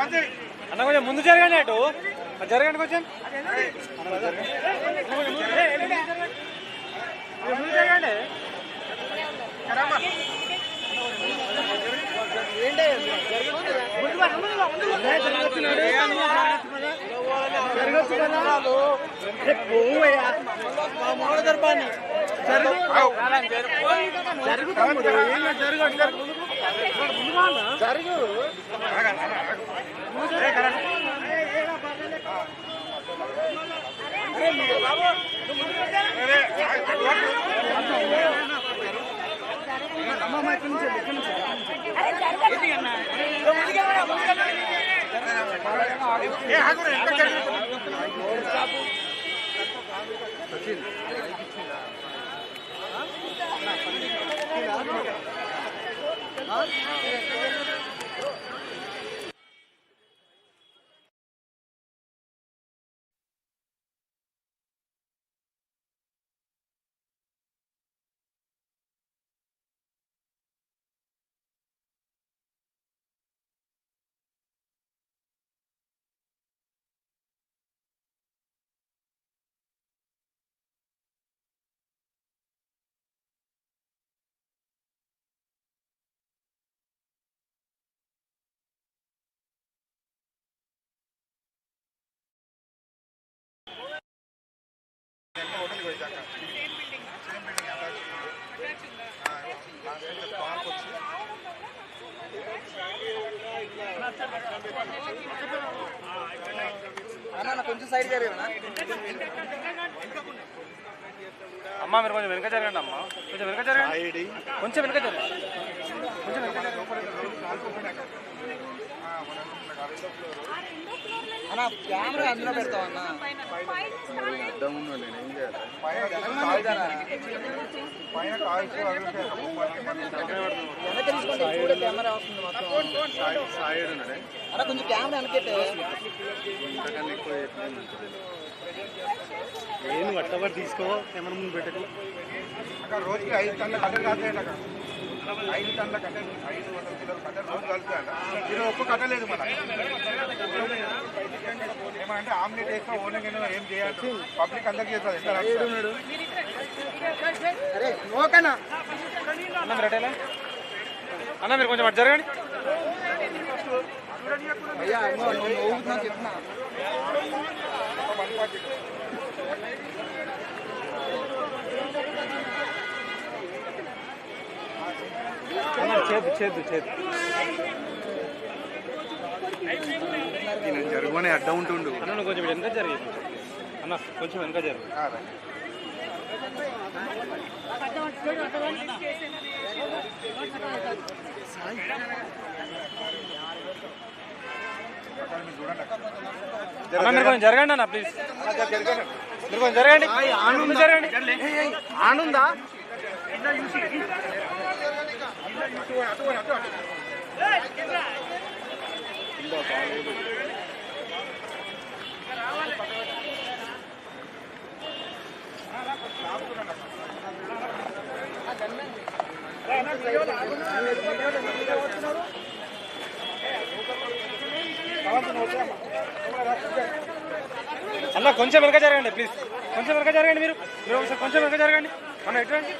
అన్న కొంచెం ముందు జరగండి, అటు జరగండి కొంచెం ముందు జరగండి. కొంచెం సైడ్ జరిగినా అమ్మ, మీరు కొంచెం వెనక జరగండి అమ్మ, కొంచెం వెనక జరగండి, కొంచెం వెనక జరగండి, కొంచెం వెనక అన్న. కెమెరా అందులో పెడతావు అన్న. వెనక తీసుకుంటే ఇప్పుడు కెమెరా వస్తుంది మొత్తం. అన్న కొంచెం కెమెరా వెనకెట్టే. నేను అట్టబడి తీసుకో, కెమెరా ముందు పెట్టకు. రోజుకి 5 టన్నుల కట్టెలు కాస్తాయంట. 5 టన్నుల కట్టెలు, 500 కిలోల కట్టెలు రోజు కలుస్తాయంట. ఈరోజు ఒక్క కట్టలేదు మన. ఏమంటే ఆమ్లెట్ వేస్తా, ఓన్లీ ఏం చేయాలి, పబ్లిక్ అందరికి చేస్తారు. అరే ఓకేనా అన్న, మీరు అటేలా అన్న, మీరు కొంచెం అటు జరగండి. అయ్యా ఊగుతున్నా చెప్తున్నా. చేద్దు జరుగునే అడ్డం ఉంటుండు. అన్న, నువ్వు కొంచెం వెనక జరిగి అన్న, కొంచెం వెనక జరుగు. అన్న, మీరు కొంచెం జరగండి అన్న, ప్లీజ్. మీరు కొంచెం జరగండి, జరగండి. ఆనుందా అన్న, కొంచెం వెనక జరగండి ప్లీజ్, కొంచెం వెనక జరగండి. మీరు ఒకసారి కొంచెం వెనక జరగండి అన్న. ఎటువంటి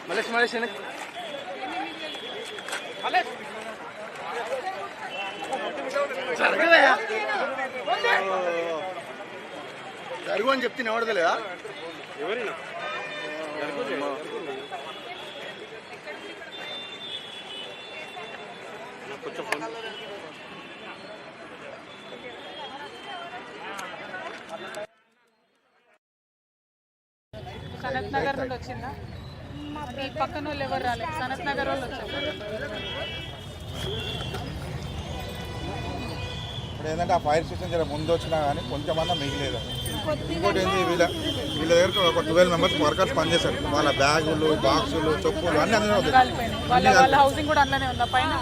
మలేష్ జరుగు అని చెప్తే ఎవడదలేదా? ఎవరైనా కొంచెం సనత్ నగర్ నుండి వచ్చిందా? ఈ పక్కన వాళ్ళు ఎవరు రాలేదు, సనత్ నగర్ వాళ్ళు వచ్చారు. ఇప్పుడు ఏంటంటే ఆ ఫైర్ స్టేషన్ జర ముందు వచ్చినా కానీ కొంచెమన్నా మిగిలేదు. ఇంకోటి ఏంటి, వీళ్ళ దగ్గర ఒక 12 మెంబర్స్ వర్కర్స్ పనిచేశారు. వాళ్ళ బ్యాగులు, బాక్సులు, చెప్పులు అన్నీ అందులో వాళ్ళ హౌసింగ్ కూడా అందులోనే ఉందా? పైన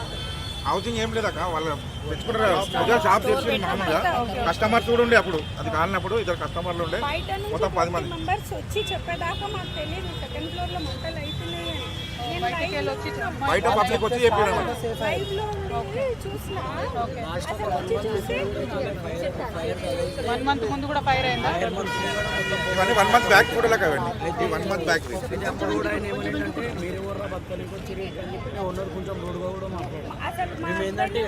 హౌసింగ్ ఏం లేదక్క, వాళ్ళు తెచ్చుకుంటారు. షాప్ చేసి మామూలుగా కస్టమర్స్ కూడా ఉండే అప్పుడు, అది కాలినప్పుడు 2 కస్టమర్లు ఉండే, మొత్తం 10 మంది మెంబర్స్ వచ్చి చెప్పేదాకా మాకు తెలియదు సెకండ్ ఫ్లోర్ లో మంటలు అవుతున్నాయి అని. బయటికి వెళ్ళి వచ్చి బయట పబ్లిక్ వచ్చి చెప్పాడు ఓకే 1 మంత్ ముందు కూడా ఫైర్ అయిందా? ఇవన్నీ 1 మంత్ బ్యాక్ కూడా కావండి, ఈ 1 మంత్ బ్యాక్. అప్పుడు కూడా ఆయన ఏమంటే మీరు ఎవరు బతకనికి వచ్చి అని చెప్పి ఓనర్ కొంచెం రోడ్గా కూడా మాట్లాడారు. మేము ఏంటంటే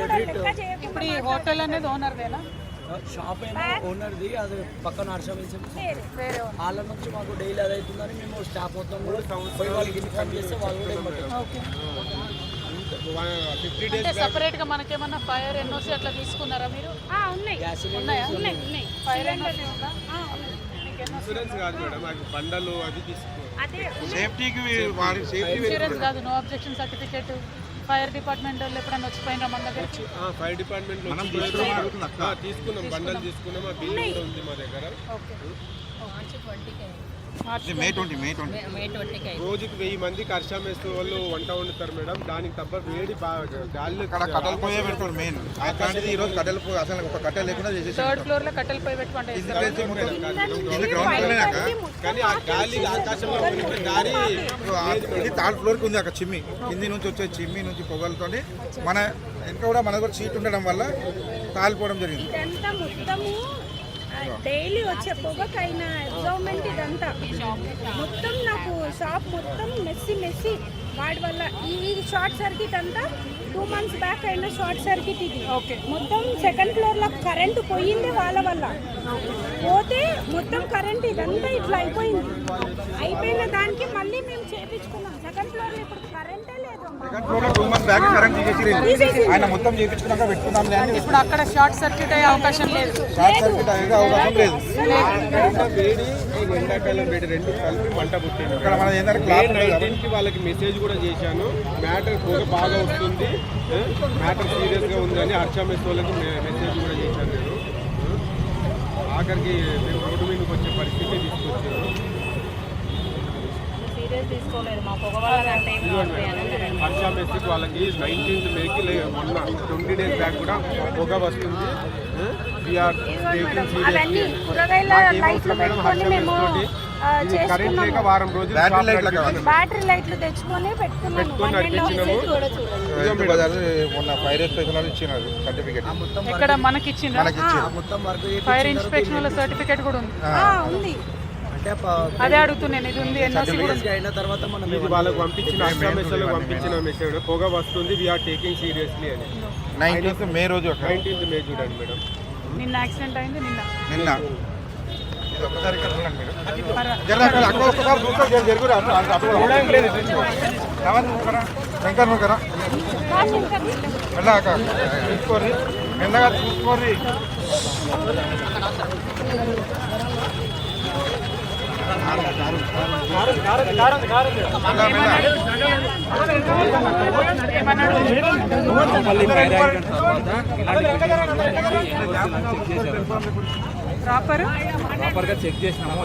ఇప్పుడు ఈ హోటల్ అనేది ఓనర్దేనా? షాప్ ఏమో ఓనర్ది, అది పక్కన హర్షం వేరే వాళ్ళ నుంచి మాకు డైలీ అది అవుతుందని మేము స్టాఫ్ మొత్తం కూడా పోయి వాళ్ళకి ఇన్ఫార్మ్ చేస్తే వాళ్ళు కూడా ఏమంటారు. ఓకే. అంటే సపరేట్ గా మనకేమన్నా ఫైర్ ఎన్ఓసి అట్లా తీసుకున్నారా మీరు? ఉన్నాయా? ఫైర్ ఎన్ఓసి ఉందా? ఇన్సూరెన్స్ కాదు మేడం, మాకు బండలు అది తీసుకో సేఫ్టీకి వారి సేఫ్టీ ఇన్సూరెన్స్ కాదు, no objection certificate. Fire department వాళ్ళు ఎప్పుడైనా వచ్చిపోయినా మన దగ్గర? ఫైర్ డిపార్ట్మెంట్ మనం తీసుకున్నాం, బండలు తీసుకున్నాం, ఆ బిల్లు కూడా ఉంది మా దగ్గర. ఓకే. మే 20 రోజుకి 1000 మందికి హర్ష మెస్ వాళ్ళు వంట వండుతారు మేడం. దానికి తప్ప వేడి గాలి ఇక్కడ కట్టెల పొయ్యే పెడతాడు మెయిన్. అట్లాంటిది ఈ రోజు కట్టెల పొయ్యి అసలు ఒక కట్టె లేకుండా చేసేసి 3rd ఫ్లోర్ లో కట్టెలు పోయి పెట్టి వంట చేస్తారు. గ్రౌండ్ ఫ్లోర్లేనాక కానీ ఆ గాలి ఆకాశంలో ఉండే గాలి ఇది 3rd ఫ్లోర్కి ఉంది అక్కడ చిమ్మి, కింది నుంచి వచ్చే చిమ్మి నుంచి పొగలతో మన వెనక కూడా మన కూడా సీట్ ఉండడం వల్ల కాలిపోవడం జరిగింది. ఇదంతా మొత్తము డైలీ వచ్చే పొగకైనా ఎగ్జామ్మెంట్ ఇదంతా మొత్తం నాకు షాప్ మొత్తం మెస్సీ వాడి వల్ల ఈ షార్ట్ సర్క్యూట్ అంతా 2 months బ్యాక్ అయిన షార్ట్ సర్క్యూట్ ఇది. ఓకే. మొత్తం 2nd ఫ్లోర్లో కరెంటు పోయింది వాళ్ళ వల్ల. పోతే మొత్తం కరెంట్ ఇదంతా ఇట్లా అయిపోయిన దానికి మళ్ళీ మేము చేపించుకున్నాం. 2nd ఫ్లోర్లో ఇప్పుడు కరెంటే లేదు. 2nd ఫ్లోర్లో 2 months బ్యాక్ కరెంట్ తీసేసి ఆయన మొత్తం చేయించుకున్నాక పెట్టుకున్నాం. ఇప్పుడు అక్కడ షార్ట్ సర్క్యూట్ అయ్యే అవకాశం లేదు. షార్ట్ సర్క్యూట్ అయ్యే అవకాశం లేదు. వేడి ఈ ఎండాకాలం వేడి రెండు కలిపి మంట పుట్టింది. ఇక్కడ మన ఏంటంటే క్లాత్ 19కి వాళ్ళకి మెసేజ్ కూడా చేశాను, మ్యాటర్ పొగ బాగా వస్తుంది, మ్యాటర్ సీరియస్గా ఉందని హర్ష మెస్ వాళ్ళకి మెసేజ్ కూడా చేశాను నేను. ఆఖరికి మేము రోడ్డు మీదకి వచ్చే పరిస్థితి తీసుకొచ్చాను. హర్ష మెస్కి వాళ్ళకి 19th మేకి మొన్న 20 days బ్యాక్ కూడా పొగ వస్తుంది. అవన్నీ కూరగాయల లైట్లు పెట్టుకొని మేము కరెంట్ లేక వారం రోజులు బ్యాటరీ లైట్లు తెచ్చుకొని పెట్టుకున్నాము. మొన్న ఫైర్ ఇన్స్పెక్షన్ ఇచ్చినారు సర్టిఫికేట్. ఇక్కడ మనకి ఇచ్చిండ్రా? మొత్తం వర్క్ ఫైర్ ఇన్స్పెక్షన్ వాళ్ళ సర్టిఫికేట్ కూడా ఉంది. ఉంది. అంటే అదే అడుగుతున్నాను, ఇది ఉంది ఎన్ఓసి కూడా ఉంది. అయిన తర్వాత మనం ఇది వాళ్ళకి పంపించిన అస్సామేస్లో పంపించిన మెసేజ్ పొగ వస్తుంది, వీఆర్ టేకింగ్ సీరియస్లీ అని. 19th మే రోజు 19th మే చూడండి మేడం. నిన్న యాక్సిడెంట్ అయింది. నిన్న ఇది ఒకసారి ఇక్కడ చూడండి మీరు. జరగ అక్కడ ఒక్కసారి చూస్తే జరుగురా చూడడానికి లేదు. శంకర్ నువ్వు మెల్లగా చూసుకోర్రి, మెల్లగా చూసుకోర్రి. ప్రాపర్ చెక్ చేసినాము.